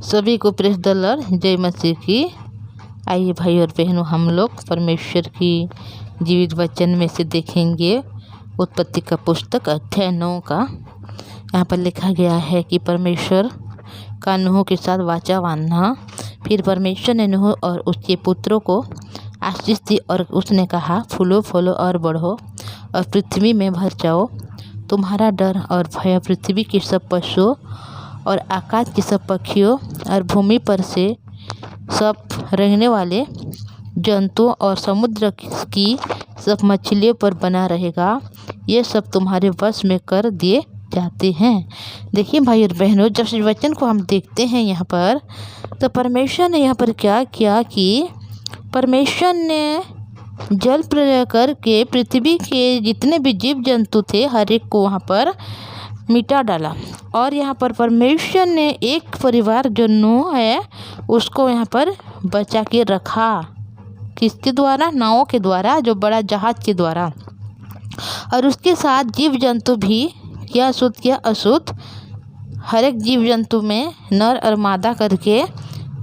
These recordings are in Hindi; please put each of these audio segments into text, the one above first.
सभी को प्रेस द लॉर्ड, जय मसीह की। आइए भाई और बहनों, हम लोग परमेश्वर की जीवित वचन में से देखेंगे उत्पत्ति का पुस्तक अध्याय 9 का। यहाँ पर लिखा गया है कि परमेश्वर का नूह के साथ वाचा बांधा। फिर परमेश्वर ने नूह और उसके पुत्रों को आशीष दी और उसने कहा, फूलो फलो और बढ़ो और पृथ्वी में भर जाओ। तुम्हारा डर और भय पृथ्वी के सब पशुओं और आकाश के सब पक्षियों और भूमि पर से सब रहने वाले जंतुओं और समुद्र की सब मछलियों पर बना रहेगा। ये सब तुम्हारे वश में कर दिए जाते हैं। देखिए भाई और बहनों, जब इस वचन को हम देखते हैं यहाँ पर, तो परमेश्वर ने यहाँ पर क्या किया कि परमेश्वर ने जल प्रलय करके पृथ्वी के जितने भी जीव जंतु थे हर एक को वहाँ पर मिटा डाला। और यहाँ पर परमेश्वर ने एक परिवार जो नूह है उसको यहाँ पर बचा के रखा। किसके द्वारा? नावों के द्वारा, जो बड़ा जहाज के द्वारा। और उसके साथ जीव जंतु भी, क्या शुद्ध क्या अशुद्ध, हर एक जीव जंतु में नर और मादा करके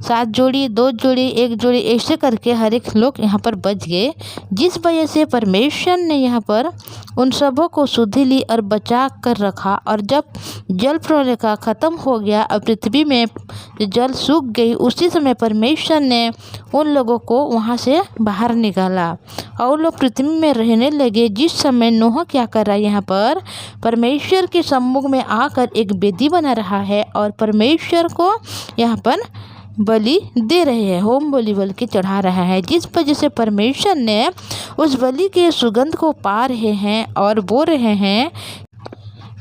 7 जोड़ी, 2 जोड़ी, 1 जोड़ी, ऐसे करके हर एक लोग यहाँ पर बच गए। जिस वजह से परमेश्वर ने यहाँ पर उन सबों को शुद्धि ली और बचा कर रखा। और जब जल प्रलय का ख़त्म हो गया और पृथ्वी में जल सूख गई, उसी समय परमेश्वर ने उन लोगों को वहाँ से बाहर निकाला और लोग पृथ्वी में रहने लगे। जिस समय नूह क्या कर रहा है, यहाँ पर परमेश्वर के सम्मुख में आकर एक वेदी बना रहा है और परमेश्वर को यहाँ पर बलि दे रहे हैं, होम बलि बल के चढ़ा रहा है। जिस वजह से परमेश्वर ने उस बलि के सुगंध को पा रहे हैं और बोल रहे हैं,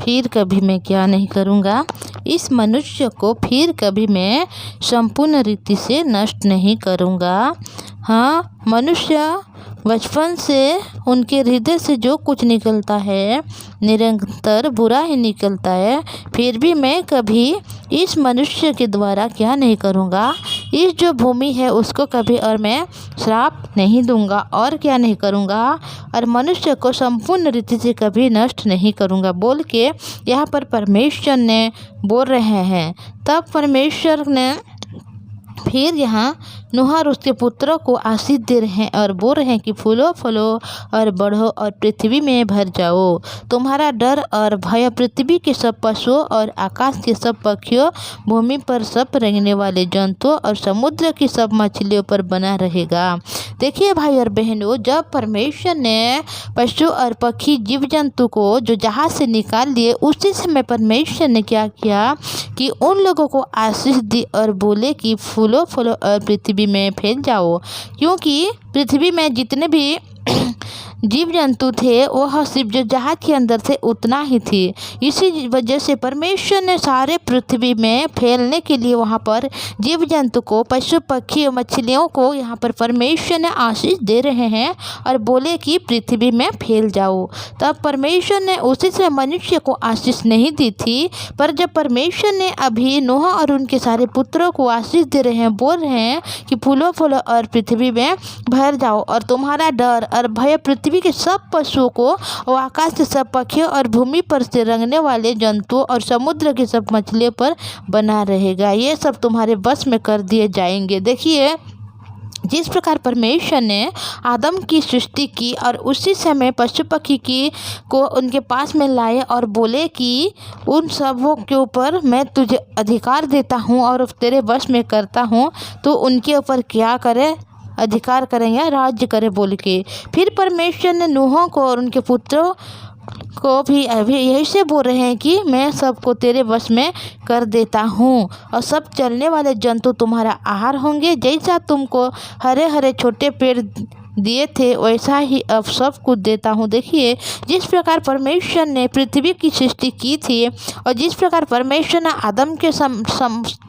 फिर कभी मैं क्या नहीं करूँगा, इस मनुष्य को फिर कभी मैं संपूर्ण रीति से नष्ट नहीं करूँगा। हाँ, मनुष्य बचपन से उनके हृदय से जो कुछ निकलता है निरंतर बुरा ही निकलता है। फिर भी मैं कभी इस मनुष्य के द्वारा क्या नहीं करूँगा, इस जो भूमि है उसको कभी और मैं श्राप नहीं दूंगा और क्या नहीं करूँगा, और मनुष्य को संपूर्ण रीति से कभी नष्ट नहीं करूँगा बोल के यहाँ पर परमेश्वर ने बोल रहे हैं। तब परमेश्वर ने फिर यहाँ नूह और उसके पुत्रों को आशीष दे रहे हैं और बोल रहे हैं कि फूलो फलो और बढ़ो और पृथ्वी में भर जाओ। तुम्हारा डर और भय पृथ्वी के सब पशुओं और आकाश के सब पक्षियों, भूमि पर सब रहने वाले जंतुओं और समुद्र की सब मछलियों पर बना रहेगा। देखिए भाई और बहनों, जब परमेश्वर ने पशु और पक्षी जीव जंतु को जो जहाज से निकाल लिए, उसी समय परमेश्वर ने क्या किया कि उन लोगों को आशीष दी और बोले कि फूलो फलो और पृथ्वी में फैल जाओ। क्योंकि पृथ्वी में जितने भी जीव जंतु थे वह सिर्फ जो जहाज के अंदर थे उतना ही थी। इसी वजह से परमेश्वर ने सारे पृथ्वी में फैलने के लिए वहाँ पर जीव जंतु को, पशु पक्षी और मछलियों को यहाँ पर परमेश्वर ने आशीष दे रहे हैं और बोले कि पृथ्वी में फैल जाओ। तब परमेश्वर ने उसी से मनुष्य को आशीष नहीं दी थी, पर जब परमेश्वर ने अभी नूह और उनके सारे पुत्रों को आशीष दे रहे हैं, बोल रहे हैं कि फूलो फलो और पृथ्वी में भर जाओ और तुम्हारा डर और भय पृथ्वी के सब पशुओं को और आकाश के सब पक्षियों और भूमि पर से रंगने वाले जंतुओं और समुद्र की सब मछलियों पर बना रहेगा। ये सब तुम्हारे बस में कर दिए जाएंगे। देखिए, जिस प्रकार परमेश्वर ने आदम की सृष्टि की और उसी समय पशु पक्षी की को उनके पास में लाए और बोले कि उन सबों के ऊपर मैं तुझे अधिकार देता हूँ और तेरे वश में करता हूँ, तो उनके ऊपर क्या करे, अधिकार करें या राज्य करें बोल के। फिर परमेश्वर ने नूह को और उनके पुत्रों को भी अभी यही से बोल रहे हैं कि मैं सबको तेरे वश में कर देता हूँ और सब चलने वाले जंतु तुम्हारा आहार होंगे। जैसा तुमको हरे हरे छोटे पेड़ दिए थे वैसा ही अब सब कुछ देता हूँ। देखिए, जिस प्रकार परमेश्वर ने पृथ्वी की सृष्टि की थी और जिस प्रकार परमेश्वर ने आदम के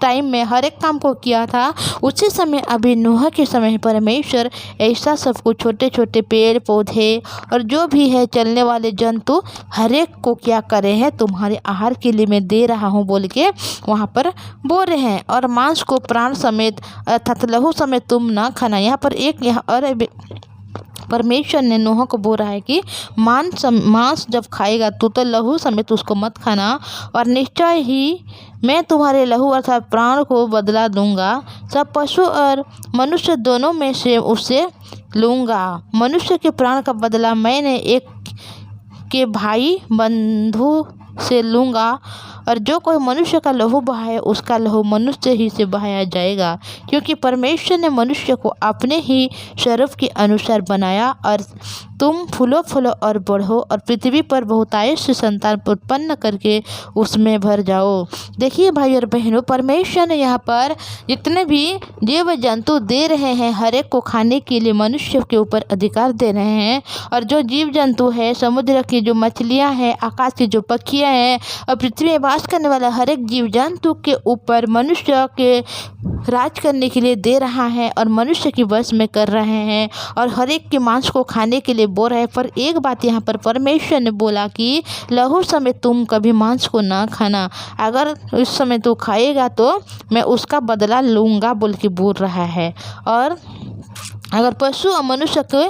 टाइम में हर एक काम को किया था, उसी समय अभी नूह के समय परमेश्वर ऐसा सब कुछ छोटे छोटे पेड़ पौधे और जो भी है चलने वाले जंतु हर एक को क्या करे हैं, तुम्हारे आहार के लिए मैं दे रहा हूँ बोल के वहाँ पर बोल रहे हैं। और मांस को प्राण समेत अर्थात लहू समेत तुम न खाना। यहाँ पर एक यहाँ और परमेश्वर ने नूह को बोला है कि मांस जब खाएगा तो लहू समेत उसको मत खाना, और निश्चय ही मैं तुम्हारे लहू अर्थात प्राण को बदला दूंगा, सब पशु और मनुष्य दोनों में से उससे लूँगा। मनुष्य के प्राण का बदला मैंने एक के भाई बंधु से लूँगा, और जो कोई मनुष्य का लहू बहाए उसका लहू मनुष्य ही से बहाया जाएगा, क्योंकि परमेश्वर ने मनुष्य को अपने ही स्वरूप के अनुसार बनाया। और तुम फूलो फूलो और बढ़ो और पृथ्वी पर बहुतायत से संतान उत्पन्न करके उसमें भर जाओ। देखिए भाई और बहनों, परमेश्वर ने यहाँ पर जितने भी जीव जंतु दे रहे हैं, हर एक को खाने के लिए मनुष्य के ऊपर अधिकार दे रहे हैं। और जो जीव जंतु है, समुद्र की जो मछलियाँ हैं, आकाश की जो पक्षियाँ हैं, और पृथ्वी में वास करने वाला हर एक जीव जंतु के ऊपर मनुष्य के राज करने के लिए दे रहा है और मनुष्य की वश में कर रहे हैं, और हर एक के मांस को खाने के लिए बोल रहे हैं। पर एक बात यहाँ पर परमेश्वर ने बोला कि लहू समेत तुम कभी मांस को ना खाना, अगर उस समय तू खाएगा तो मैं उसका बदला लूँगा बोल के बोल रहा है। और अगर पशु और मनुष्य के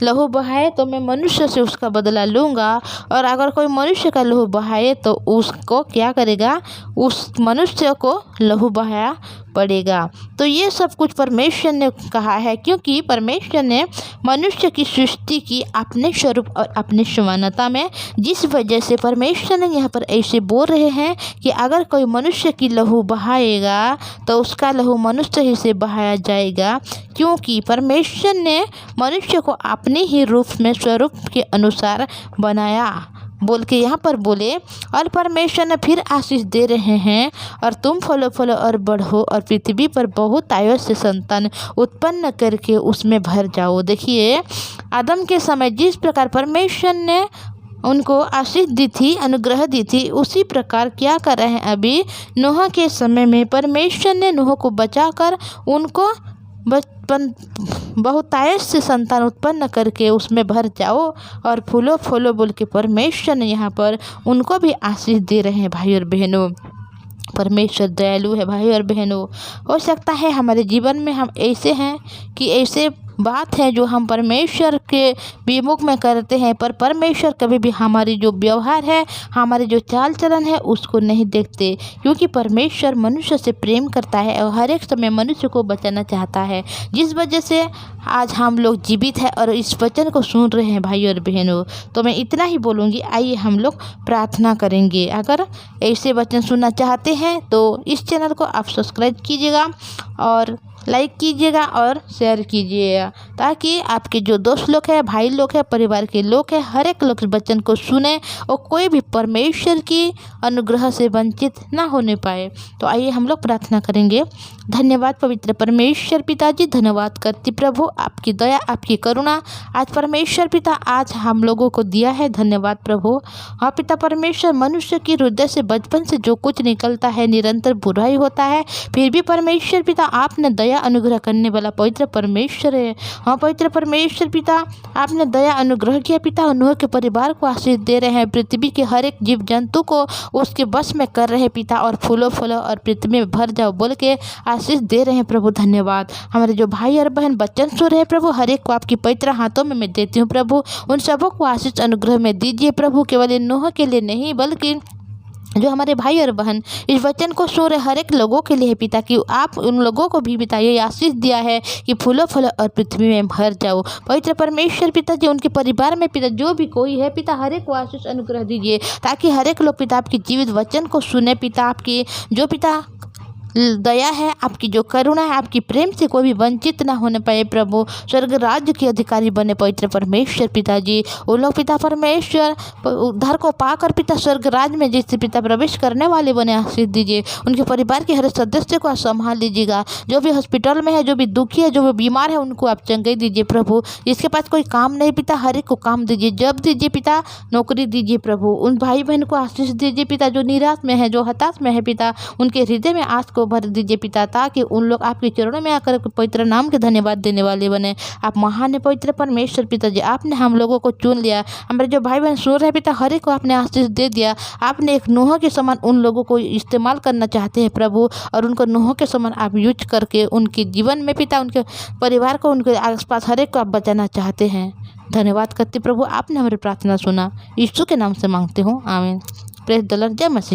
लहू बहाए तो मैं मनुष्य से उसका बदला लूँगा, और अगर कोई मनुष्य का लहू बहाए तो उसको क्या करेगा, उस मनुष्य को लहू बहाया पड़ेगा। तो ये सब कुछ परमेश्वर ने कहा है, क्योंकि परमेश्वर ने मनुष्य की सृष्टि की अपने स्वरूप और अपनी समानता में, जिस वजह से परमेश्वर ने यहाँ पर ऐसे बोल रहे हैं कि अगर कोई मनुष्य की लहू बहाएगा तो उसका लहू मनुष्य ही से बहाया जाएगा, क्योंकि परमेश्वर ने मनुष्य को अपने ही रूप में स्वरूप के अनुसार बनाया बोल के यहाँ पर बोले। और परमेश्वर ने फिर आशीष दे रहे हैं, और तुम फलो फलो और बढ़ो और पृथ्वी पर बहुत आयु से संतान उत्पन्न करके उसमें भर जाओ। देखिए, आदम के समय जिस प्रकार परमेश्वर ने उनको आशीष दी थी, अनुग्रह दी थी, उसी प्रकार क्या कर रहे हैं अभी नूह के समय में। परमेश्वर ने नूह को बचाकर उनको बहुतायत से संतान उत्पन्न करके उसमें भर जाओ और फूलो फूलो बोल के परमेश्वर ने यहाँ पर उनको भी आशीष दे रहे हैं। भाई और बहनों, परमेश्वर दयालु है। भाई और बहनों, हो सकता है हमारे जीवन में हम ऐसे हैं कि ऐसे बात है जो हम परमेश्वर के विमुख में करते हैं, पर परमेश्वर कभी भी हमारी जो व्यवहार है, हमारे जो चाल चलन है उसको नहीं देखते, क्योंकि परमेश्वर मनुष्य से प्रेम करता है और हर एक समय मनुष्य को बचाना चाहता है, जिस वजह से आज हम लोग जीवित हैं और इस वचन को सुन रहे हैं। भाई और बहनों, तो मैं इतना ही बोलूँगी, आइए हम लोग प्रार्थना करेंगे। अगर ऐसे वचन सुनना चाहते हैं तो इस चैनल को आप सब्सक्राइब कीजिएगा और लाइक कीजिएगा और शेयर कीजिएगा, ताकि आपके जो दोस्त लोग हैं, भाई लोग हैं, परिवार के लोग हैं, हर एक लोग वचन को सुने और कोई भी परमेश्वर की अनुग्रह से वंचित ना होने पाए। तो आइए हम लोग प्रार्थना करेंगे। धन्यवाद पवित्र परमेश्वर पिताजी, धन्यवाद करती प्रभु, आपकी दया, आपकी करुणा आज परमेश्वर पिता आज हम लोगों को दिया है। धन्यवाद प्रभु। हाँ पिता परमेश्वर, मनुष्य की हृदय से बचपन से जो कुछ निकलता है निरंतर बुराई होता है, फिर भी परमेश्वर पिता आपने दया अनुग्रह करने वाला पवित्र परमेश्वर है। हाँ पवित्र परमेश्वर पिता, आपने दया अनुग्रह किया पिता, नूह के परिवार को आशीष दे रहे हैं, पृथ्वी के हर एक जीव जंतु को उसके बस में कर रहे हैं पिता, और फूलो फूलो और पृथ्वी में भर जाओ बोल के आशीष दे रहे हैं प्रभु। धन्यवाद। हमारे जो भाई और बहन वचन सुन रहे हैं प्रभु, हर एक को आपकी पवित्र हाथों में मैं देती हूँ प्रभु, उन सबों को आशीष अनुग्रह में दीजिए प्रभु, केवल नूह के लिए नहीं बल्कि जो हमारे भाई और बहन इस वचन को सुन रहे हर एक लोगों के लिए पिता, कि आप उन लोगों को भी पिता ये आशीष दिया है कि फूलो फूलो और पृथ्वी में भर जाओ। पवित्र परमेश्वर पिता जी, उनके परिवार में पिता जो भी कोई है पिता, हर एक को आशीष अनुग्रह दीजिए, ताकि हर एक लोग पिता आपके जीवित वचन को सुने पिता, आपकी जो पिता दया है, आपकी जो करुणा है, आपकी प्रेम से कोई भी वंचित ना होने पाए प्रभु, स्वर्ग राज्य के अधिकारी बने पवित्र परमेश्वर पिताजी। वो लोग पिता परमेश्वर उद्धार को पाकर पिता स्वर्ग राज्य में जिससे पिता प्रवेश करने वाले बने, आशीष दीजिए। उनके परिवार के हर सदस्य को आप संभाल लीजिएगा, जो भी हॉस्पिटल में है, जो भी दुखी है, जो भी बीमार है, उनको आप चंगाई दीजिए प्रभु। जिसके पास कोई काम नहीं पिता, हर एक को काम दीजिए, जब दीजिए पिता, नौकरी दीजिए प्रभु। उन भाई बहन को आशीष दीजिए पिता, जो निराश में है, जो हताश में है पिता, उनके हृदय में आस को भर दीजिए पिता, ताकि उन लोग आपके चरणों में आकर पवित्र नाम के धन्यवाद देने वाले बने। आप महान है पवित्र परमेश्वर पिताजी, आपने हम लोगों को चुन लिया, हमारे जो भाई बहन सुन रहे पिता, हर एक को आपने आशीष दे दिया। आपने एक नूह के समान उन लोगों को इस्तेमाल करना चाहते हैं प्रभु, और उनको नूह के समान आप यूज करके उनके जीवन में पिता, उनके परिवार को, उनके आसपास हर एक को आप बचाना चाहते हैं। धन्यवाद करते प्रभु, आपने हमारी प्रार्थना सुना। यीशु के नाम से मांगते हो, आमीन। Praise the Lord. जय मसीह।